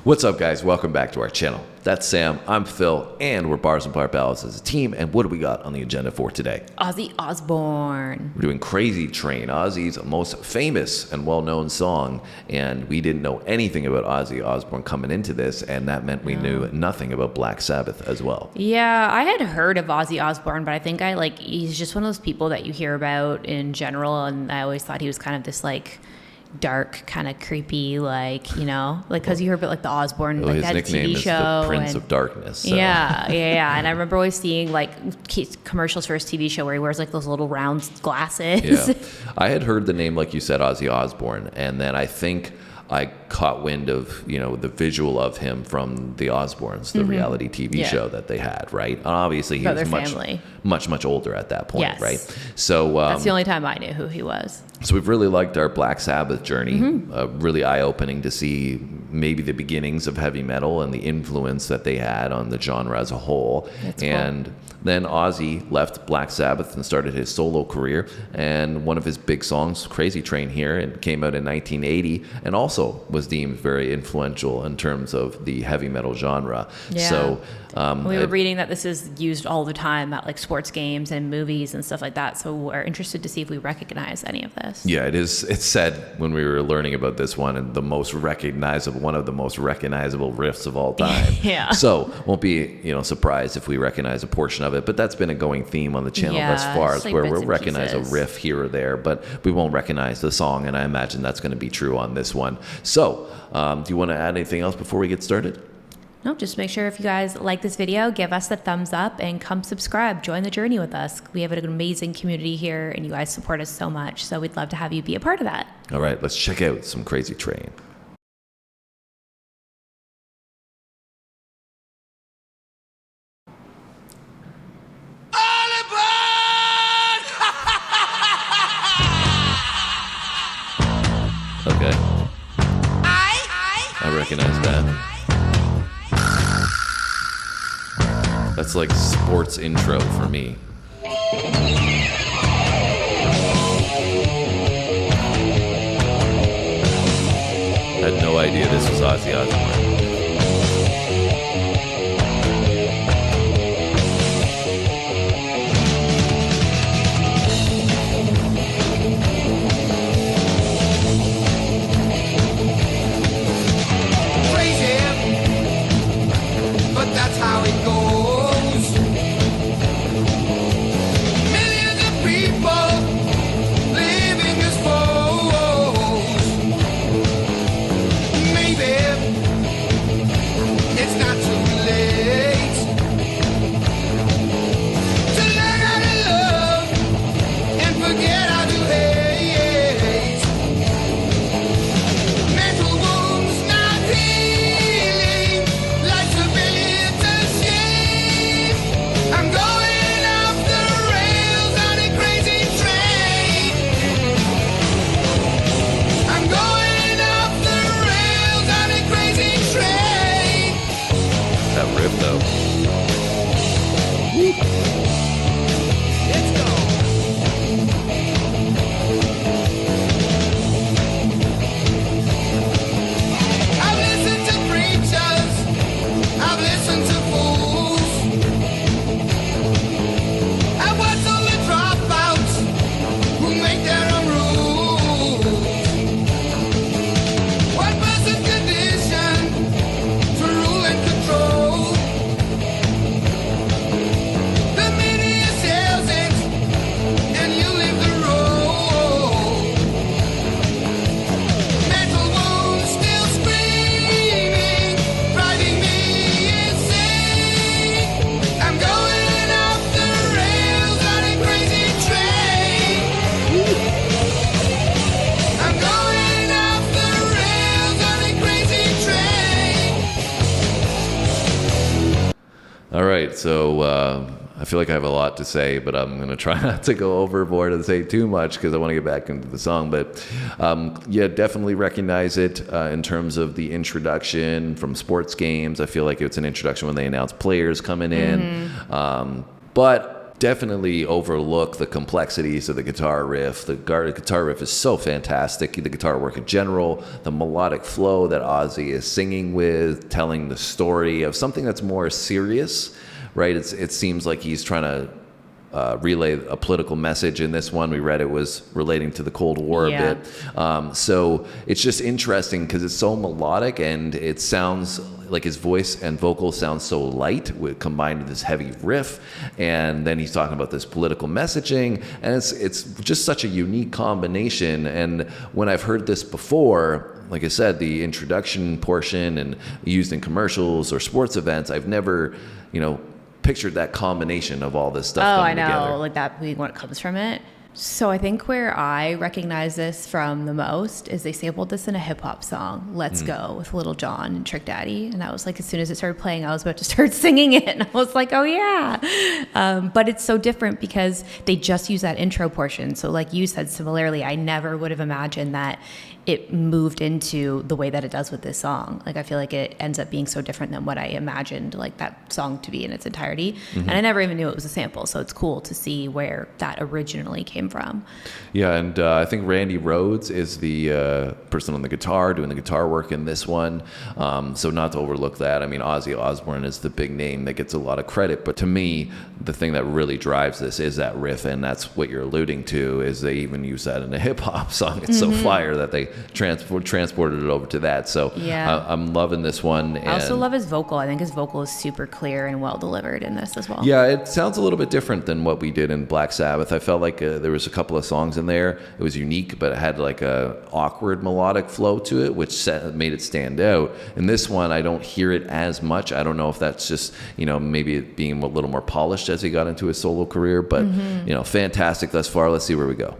What's up, guys? Welcome back to our channel. That's Sam, I'm Phil, and we're Bars and Bar Ballads as a team. And what do we got on the agenda for today? Ozzy Osbourne. We're doing Crazy Train, Ozzy's most famous and well-known song. And we didn't know anything about Ozzy Osbourne coming into this, and that meant we knew nothing about Black Sabbath as well. Yeah, I had heard of Ozzy Osbourne, but I think he's just one of those people that you hear about in general, and I always thought he was kind of this dark, kind of creepy, because you hear about the Osbourne, His that nickname TV is show, the Prince of Darkness. So. Yeah. And I remember always seeing commercials for his TV show where he wears those little round glasses. Yeah, I had heard the name, like you said, Ozzy Osbourne, and then I think I caught wind of, the visual of him from the Osbournes, the reality TV show that they had, right? And obviously, he was much older at that point, right? So that's the only time I knew who he was. So we've really liked our Black Sabbath journey. Really eye-opening to see maybe the beginnings of heavy metal and the influence that they had on the genre as a whole. That's and cool. Then Ozzy left Black Sabbath and started his solo career. And one of his big songs, Crazy Train here, and came out in 1980 and also was deemed very influential in terms of the heavy metal genre. Yeah. So we were reading that this is used all the time at sports games and movies and stuff like that. So we're interested to see if we recognize any of this. Yeah, it is. It's said when we were learning about this one, and one of the most recognizable riffs of all time. Yeah. So won't be surprised if we recognize a portion of it. But that's been a going theme on the channel thus far, where we'll recognize a riff here or there, but we won't recognize the song. And I imagine that's going to be true on this one. So, do you want to add anything else before we get started? No, just make sure if you guys like this video, give us the thumbs up and come subscribe. Join the journey with us. We have an amazing community here and you guys support us so much. So we'd love to have you be a part of that. All right, let's check out some Crazy Train. Okay. I recognize that. That's like sports intro for me. I had no idea this was Ozzy Osbourne. All right, so I feel like I have a lot to say, but I'm going to try not to go overboard and say too much because I want to get back into the song. But yeah, definitely recognize it in terms of the introduction from sports games. I feel like it's an introduction when they announce players coming in. But definitely overlook the complexities of the guitar riff. The guitar riff is so fantastic. The guitar work in general, the melodic flow that Ozzy is singing with, telling the story of something that's more serious, right? It seems like he's trying to relay a political message in this one. We read it was relating to the Cold War a bit. So it's just interesting because it's so melodic, and it sounds like his voice and vocals sound so light combined with this heavy riff. And then he's talking about this political messaging, and it's just such a unique combination. And when I've heard this before, like I said, the introduction portion and used in commercials or sports events, I've never, pictured that combination of all this stuff coming together. I know, like that being what comes from it. So I think where I recognize this from the most is they sampled this in a hip hop song, Let's Go, with Little John and Trick Daddy. And I was like, as soon as it started playing, I was about to start singing it. And I was like, oh yeah. But it's so different because they just use that intro portion. So like you said, similarly, I never would have imagined that it moved into the way that it does with this song. Like, I feel like it ends up being so different than what I imagined, like, that song to be in its entirety. And I never even knew it was a sample. So it's cool to see where that originally came from. Yeah. And I think Randy Rhoads is the person on the guitar doing the guitar work in this one. So not to overlook that. I mean, Ozzy Osbourne is the big name that gets a lot of credit. But to me, the thing that really drives this is that riff. And that's what you're alluding to, is they even use that in a hip hop song. It's so fire that they transported it over to that. So I'm loving this one. I also love his vocal. I think his vocal is super clear and well delivered in this as well. Yeah, it sounds a little bit different than what we did in Black Sabbath. I felt like there was a couple of songs in there. It was unique, but it had like a awkward melodic flow to it, which made it stand out. In this one, I don't hear it as much. I don't know if that's just, maybe it being a little more polished as he got into his solo career, but, fantastic thus far. Let's see where we go.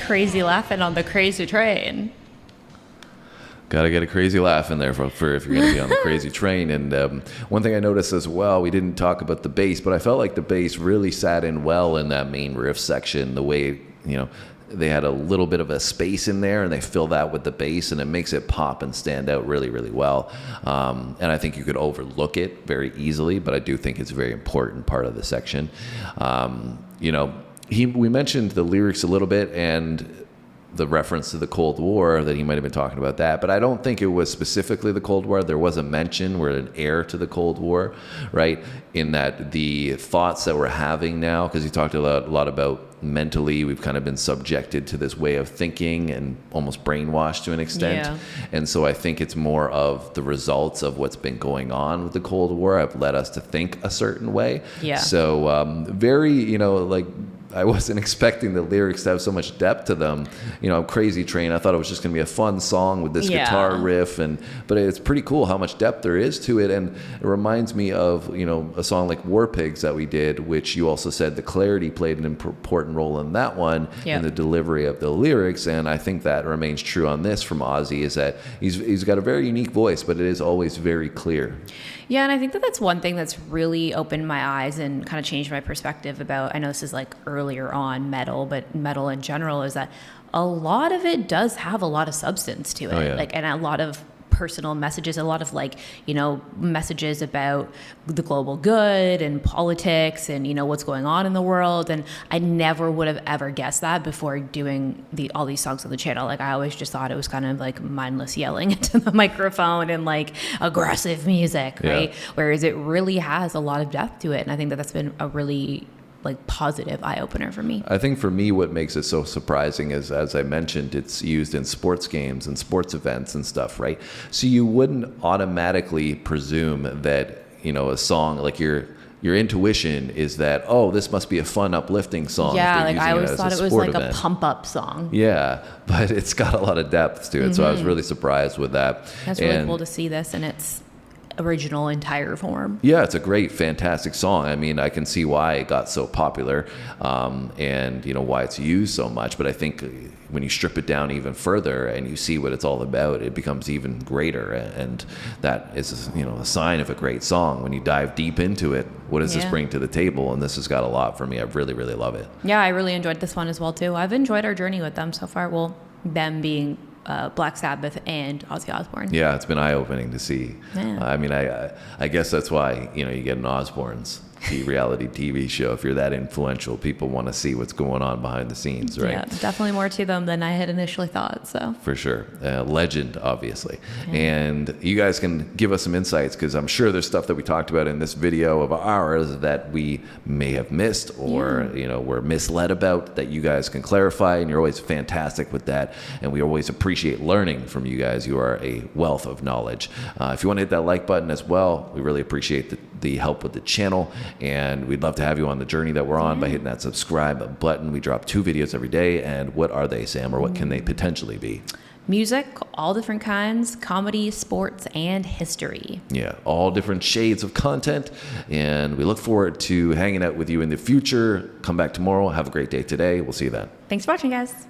Crazy laughing on the crazy train. Got to get a crazy laugh in there for if you're going to be on the crazy train. And one thing I noticed as well, we didn't talk about the bass, but I felt like the bass really sat in well in that main riff section. The way, they had a little bit of a space in there, and they fill that with the bass, and it makes it pop and stand out really, really well. And I think you could overlook it very easily, but I do think it's a very important part of the section. We mentioned the lyrics a little bit, and the reference to the Cold War, that he might have been talking about that, but I don't think it was specifically the Cold War. There was a mention, we're an heir to the Cold War, right? In that the thoughts that we're having now, because he talked a lot about mentally, we've kind of been subjected to this way of thinking and almost brainwashed to an extent. Yeah. And so I think it's more of the results of what's been going on with the Cold War have led us to think a certain way. Yeah. So I wasn't expecting the lyrics to have so much depth to them. Crazy Train, I thought it was just going to be a fun song with this guitar riff, but it's pretty cool how much depth there is to it. And it reminds me of, a song like War Pigs that we did, which you also said the clarity played an important role in that one, in the delivery of the lyrics. And I think that remains true on this from Ozzy, is that he's got a very unique voice, but it is always very clear. Yeah, and I think that's one thing that's really opened my eyes and kind of changed my perspective about, I know this is like earlier on metal, but metal in general, is that a lot of it does have a lot of substance to it. Oh, yeah. And a lot of personal messages, a lot of messages about the global good and politics and, what's going on in the world. And I never would have ever guessed that before doing all these songs on the channel. Like, I always just thought it was kind of like mindless yelling into the microphone and like aggressive music, right? Whereas it really has a lot of depth to it. And I think that's been a really positive eye-opener for me. I think for me, what makes it so surprising is, as I mentioned, it's used in sports games and sports events and stuff, right? So you wouldn't automatically presume that, a song like your intuition is that, oh, this must be a fun, uplifting song. Yeah, I always thought it was like a pump-up song. Yeah, but it's got a lot of depth to it, so I was really surprised with that. That's really cool to see this in its original entire form. Yeah, it's a great, fantastic song. I mean, I can see why it got so popular, and why it's used so much. But I think when you strip it down even further and you see what it's all about, it becomes even greater. And that is, a sign of a great song. When you dive deep into it, what does this bring to the table? And this has got a lot for me. I really, really love it. Yeah, I really enjoyed this one as well too. I've enjoyed our journey with them so far. Well, them being Black Sabbath and Ozzy Osbourne. Yeah, it's been eye-opening to see. Yeah. I mean, I guess that's why, you get an Osbourne's reality TV show. If you're that influential, people want to see what's going on behind the scenes, right? Yeah, definitely more to them than I had initially thought. So for sure, legend, obviously. Yeah. And you guys can give us some insights, because I'm sure there's stuff that we talked about in this video of ours that we may have missed or we're misled about, that you guys can clarify. And you're always fantastic with that, and we always appreciate learning from you guys. You are a wealth of knowledge. If you want to hit that like button as well, we really appreciate the help with the channel. And we'd love to have you on the journey that we're on by hitting that subscribe button. We drop 2 videos every day. And what are they, Sam, or what can they potentially be? Music, all different kinds, comedy, sports, and history. Yeah, all different shades of content. And we look forward to hanging out with you in the future. Come back tomorrow. Have a great day today. We'll see you then. Thanks for watching, guys.